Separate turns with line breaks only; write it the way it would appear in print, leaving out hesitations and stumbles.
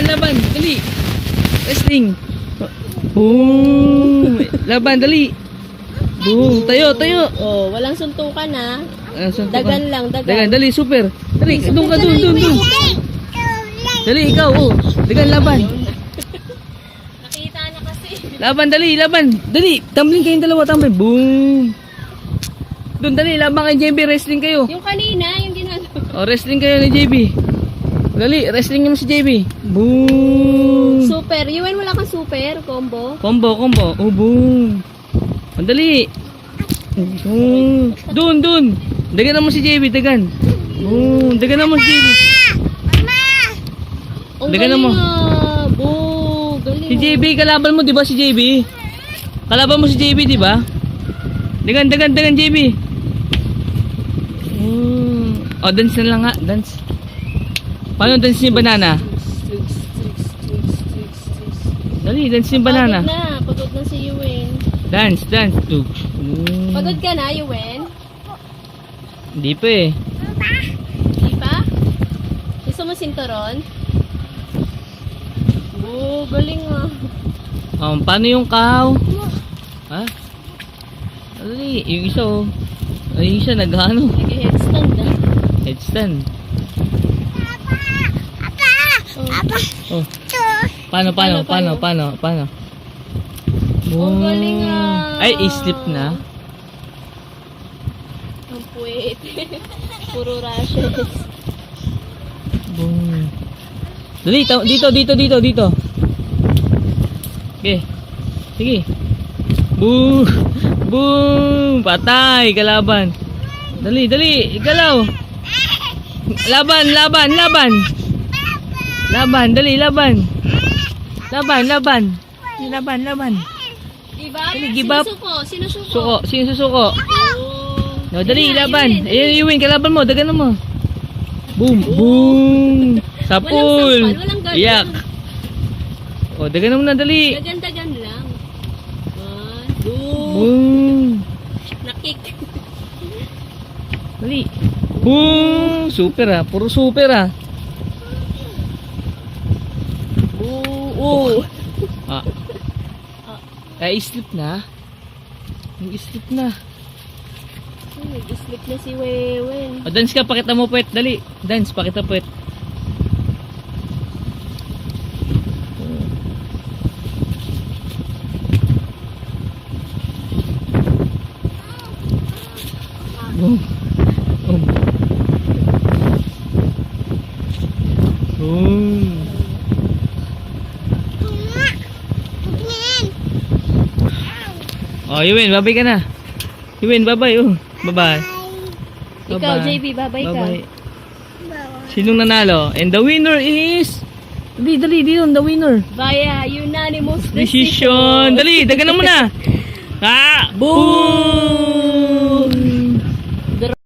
laban. Dali. Wrestling. Boom. Laban, dali. Boom. Tayo.
Oh, walang suntukan ha.
Suntukan.
Dagan lang, dagan.
Dali, super. Dali, doon ka, doon. Dali, ikaw, oh. Dagan, laban.
Nakita na kasi.
Laban, dali. Dali, tumbling kayong dalawa, tumbling. Boom. Doon, dali, laban kay JB, wrestling kayo.
Yung kanina, yung ginagawa.
Oh, wrestling kayo ni JB. Dali, wrestling mo si JB. Boom.
Super. Yun, wala kang super combo.
Combo. Oh, boom. Ang dali. Boom. Doon. Dagan mo si JB, dagan. Boom. Dagan mo si JB.
Ang
Dagan mo.
Galing.
Si JB, kalaban mo, di ba si JB? Kalaban mo si JB, di ba? Dagan, JB. Oh, dance na lang nga, dance. Paano dance yung banana? Dali, dance yung banana.
Pagod na si Yuen.
Dance.
Pagod ka na, Yuen?
Hindi pa eh.
Di ba? Gusto mo sinturon? Oh, galing ah.
Paano yung kahaw? Ha? Dali, yung isa oh. Ay, yung isa nag-ano?
Nag-headstand ah.
Headstand. Oh. Paano?
Ang galing ah.
Ay, i-slip na.
Ang puwet. Puro rashes.
Boom. Dali, dito. Okay. Sige. Boom. Patay, kalaban. Dali, igalaw. Laban. Dali, laban.
Diba?
Dali, give up.
Sinusuko.
Sino susuko?
Oh.
No, dali,
Ayun na,
laban.
Yuen.
Ayun, Yuen, kalaban mo, dagan mo. Boom. Sa
Walang
pool.
sampal, walang ganun.
Yak. O, dagan mo na, dali.
Dagan lang. 1, 2.
Boom.
Nakik.
Dali. Boom. Super ah. Puro super ah.
Oo.
Ah. Ay, slip na. Nag-slip na.
Nag-slip na si Wewen.
O, dance ka. Pakita mo puwet. Dali. Dance. Pakita puwet. Boom. Oh, Yuen, babay ka na. Yuen, babay. Oh, babay.
Ikaw, JB, babay ka.
Sinong nanalo? And the winner is... Dali, the winner.
Via unanimous
Decision. Dali, dagan na muna. Ah, boom!